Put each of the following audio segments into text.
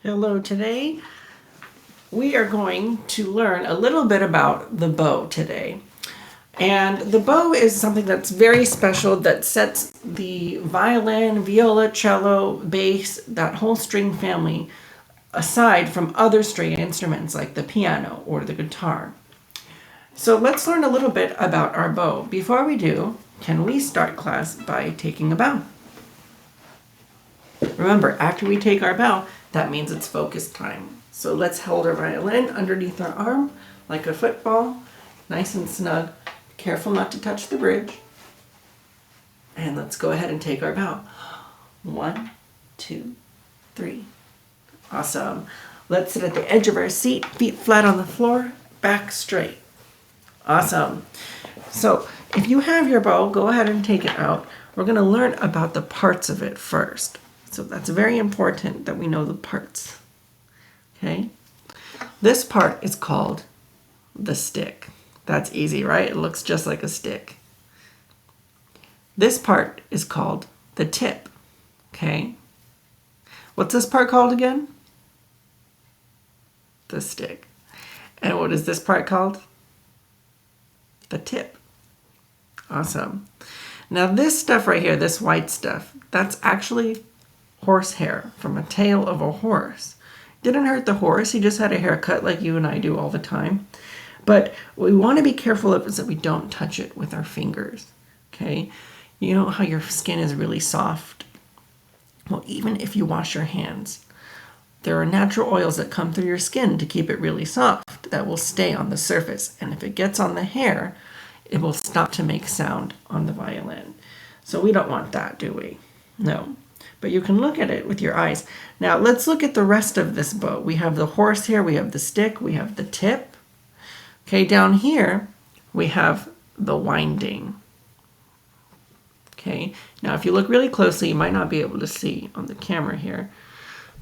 Hello, today we are going to learn a little bit about the bow today. And the bow is something that's very special that sets the violin, viola, cello, bass, that whole string family aside from other string instruments like the piano or the guitar. So let's learn a little bit about our bow. Before we do, can we start class by taking a bow? Remember, after we take our bow, that means it's focus time. So let's hold our violin underneath our arm like a football, nice and snug. Careful not to touch the bridge. And let's go ahead and take our bow. 1, 2, 3. Awesome. Let's sit at the edge of our seat, feet flat on the floor, back straight. Awesome. So if you have your bow, go ahead and take it out. We're going to learn about the parts of it first. So that's very important that we know the parts. Okay? This part is called the stick. That's easy, right? It looks just like a stick. This part is called the tip. Okay? What's this part called again? The stick. And what is this part called? The tip. Awesome. Now this stuff right here, this white stuff, that's actually horsehair from a tail of a horse. Didn't hurt the horse, he just had a haircut like you and I do all the time. But what we want to be careful of is that we don't touch it with our fingers. Okay? You know how your skin is really soft? Well, even if you wash your hands, there are natural oils that come through your skin to keep it really soft that will stay on the surface. And if it gets on the hair, it will stop to make sound on the violin. So we don't want that, do we? No. But you can look at it with your eyes. Now let's look at the rest of this bow. We have the horsehair, we have the stick, we have the tip. Okay, down here we have the winding. Okay, now if you look really closely, you might not be able to see on the camera here,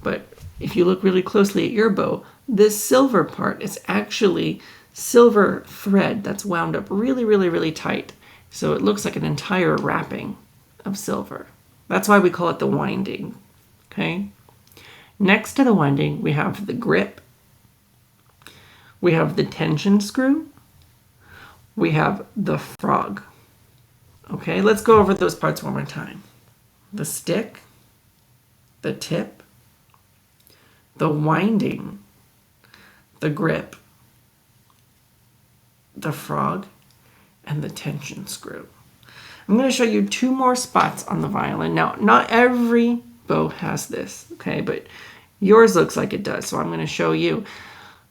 but if you look really closely at your bow, this silver part is actually silver thread that's wound up really, really, really tight. So it looks like an entire wrapping of silver. That's why we call it the winding. Okay? Next to the winding, we have the grip. We have the tension screw. We have the frog. Okay, let's go over those parts one more time. The stick, the tip, the winding, the grip, the frog, and the tension screw. I'm going to show you 2 more spots on the violin. Now, not every bow has this, okay, but yours looks like it does. So I'm going to show you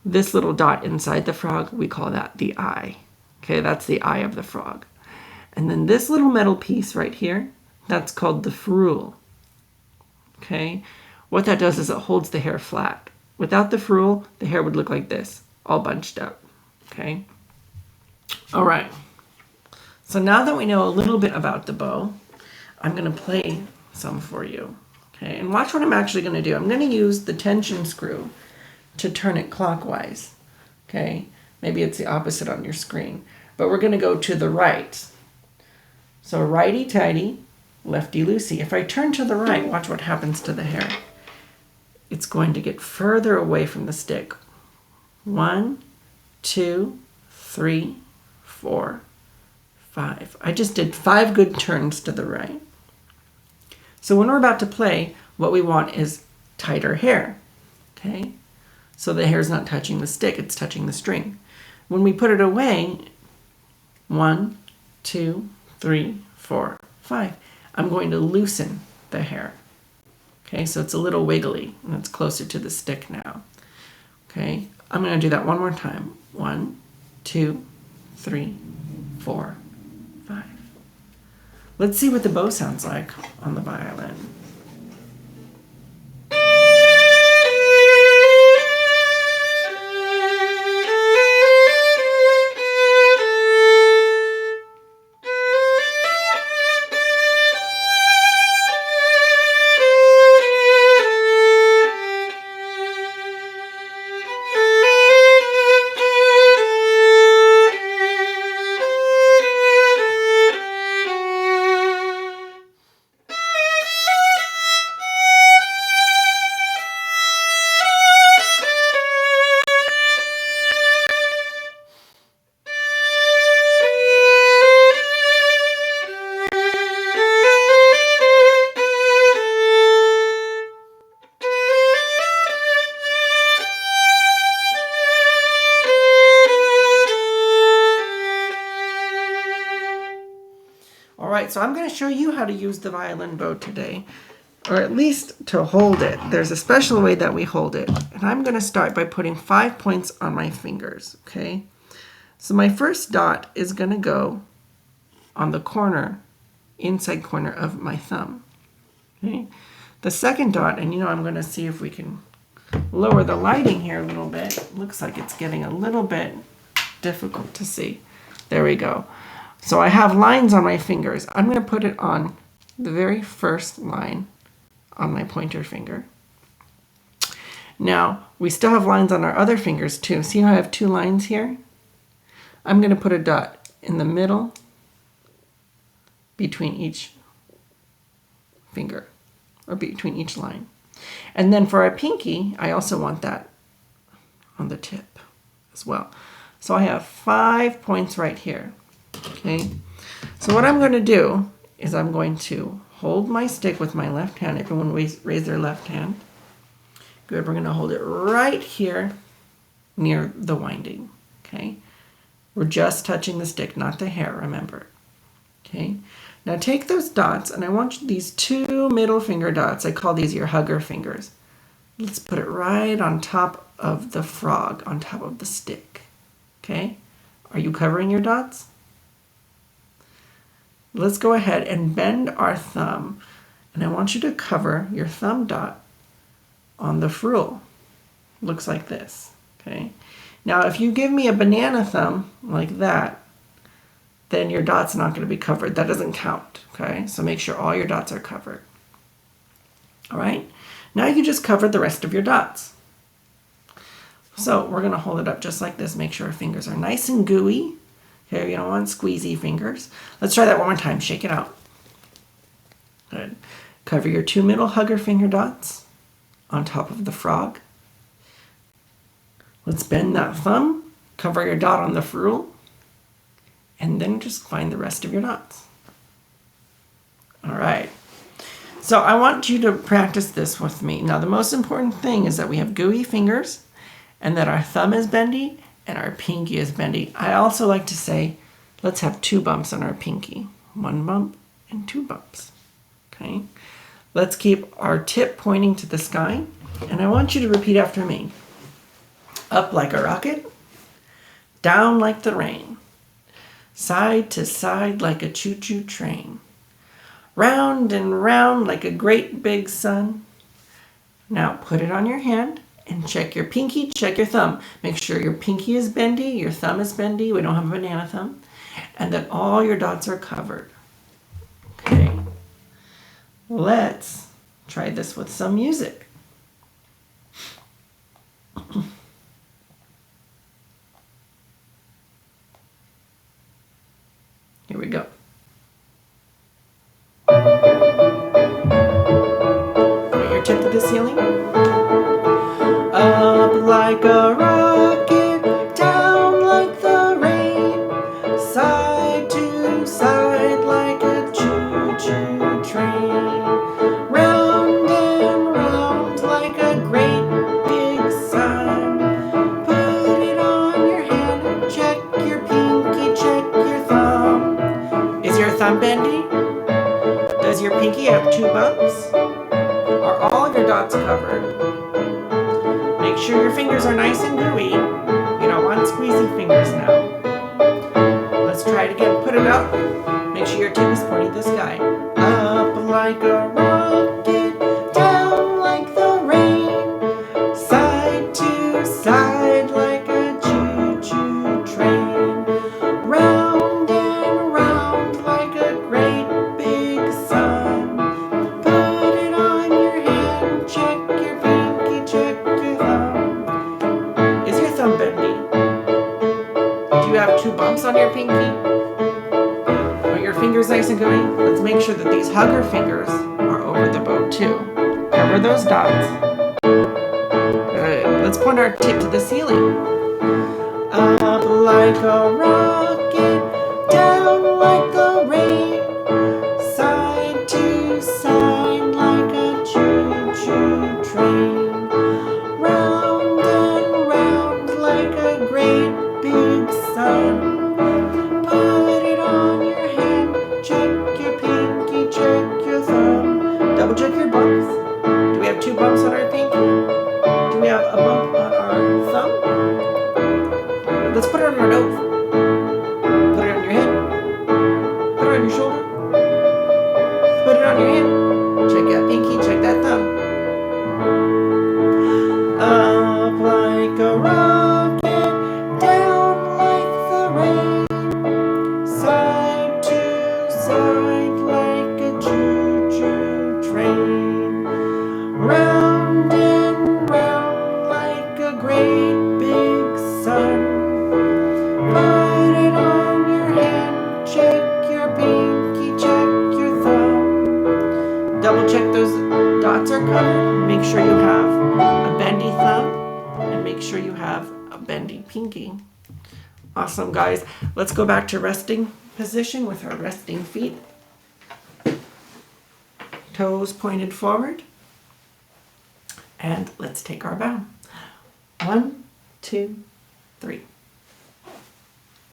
this little dot inside the frog. We call that the eye. Okay, that's the eye of the frog. And then this little metal piece right here, that's called the ferrule. Okay, what that does is it holds the hair flat. Without the ferrule, the hair would look like this, all bunched up. Okay, all right. So now that we know a little bit about the bow, I'm going to play some for you. Okay, and watch what I'm actually going to do. I'm going to use the tension screw to turn it clockwise. Okay, maybe it's the opposite on your screen, but we're going to go to the right. So righty-tighty, lefty-loosey. If I turn to the right, watch what happens to the hair. It's going to get further away from the stick. 1, 2, 3, 4, 5. I just did 5 good turns to the right. So when we're about to play, what we want is tighter hair. Okay? So the hair's not touching the stick, it's touching the string. When we put it away, 1, 2, 3, 4, 5. I'm going to loosen the hair. Okay, so it's a little wiggly and it's closer to the stick now. Okay, I'm going to do that one more time. 1, 2, 3, 4, 5. Let's see what the bow sounds like on the violin. right, so I'm going to show you how to use the violin bow today, or at least to hold it. There's a special way that we hold it. And I'm going to start by putting 5 points on my fingers, okay? So my first dot is going to go on the corner, inside corner of my thumb, okay? The second dot, and I'm going to see if we can lower the lighting here a little bit. Looks like it's getting a little bit difficult to see. There we go. So I have lines on my fingers. I'm going to put it on the very first line on my pointer finger. Now, we still have lines on our other fingers too. See how I have 2 lines here? I'm going to put a dot in the middle between each finger, or between each line. And then for our pinky, I also want that on the tip as well. So I have 5 points right here. Okay, so what I'm going to do is I'm going to hold my stick with my left hand. Everyone raise their left hand. Good, we're going to hold it right here near the winding. Okay, we're just touching the stick, not the hair, remember. Okay, now take those dots, and I want these 2 middle finger dots. I call these your hugger fingers. Let's put it right on top of the frog, on top of the stick. Okay, are you covering your dots? Let's go ahead and bend our thumb, and I want you to cover your thumb dot on the ferrule. Looks like this, okay? Now, if you give me a banana thumb like that, then your dot's not going to be covered. That doesn't count, okay? So make sure all your dots are covered. All right? Now you just covered the rest of your dots. So we're going to hold it up just like this. Make sure our fingers are nice and gooey. Okay, you don't want squeezy fingers. Let's try that one more time. Shake it out. Good. Cover your 2 middle hugger finger dots on top of the frog. Let's bend that thumb. Cover your dot on the ferrule. And then just find the rest of your dots. All right. So I want you to practice this with me. Now, the most important thing is that we have gooey fingers and that our thumb is bendy and our pinky is bendy. I also like to say, let's have 2 bumps on our pinky. 1 bump and 2 bumps, okay? Let's keep our tip pointing to the sky, and I want you to repeat after me. Up like a rocket, down like the rain, side to side like a choo-choo train, round and round like a great big sun. Now put it on your hand, and check your pinky, check your thumb. Make sure your pinky is bendy, your thumb is bendy. We don't have a banana thumb. And that all your dots are covered. Okay. Let's try this with some music. Here we go. Point your tip to the ceiling. Up like a rocket, down like the rain, side to side like a choo-choo train, round and round like a great big sun. Put it on your hand, check your pinky, check your thumb. Is your thumb bendy? Does your pinky have 2 bumps? Are all your dots covered? Make sure your fingers are nice and gooey. You don't want squeezy fingers now. Let's try it again. Put it up. Make sure your tip is pointing to the sky. Up like a rocket, down like the rain, side to side like a choo-choo train, round and round like a great big sun. Put it on your hand, check your pinky, check your thumb. Is your thumb bendy? Do you have 2 bumps on your pinky? Are your fingers nice and gooey? Let's make sure that these hugger fingers are over the bow too. Cover those dots. Good. Let's point our tip to the ceiling. Up like a rocket, down like the rain, side to side like a choo-choo train, round and round like a great big sun. Put it on your hand, check your on our pinky? Do we have a bump on our thumb? Let's put it on our nose. Put it on your head. Put it on your shoulder. Put it on your hand. Check that pinky, check that thumb. Up like a rocket, down like the rain. Side to side like a choo-choo train. Round and round like a great big sun. Put it on your hand, check your pinky, check your thumb. Double check those dots are covered. Make sure you have a bendy thumb and make sure you have a bendy pinky. Awesome, guys. Let's go back to resting position with our resting feet. Toes pointed forward. And let's take our bow. 1, 2, 3.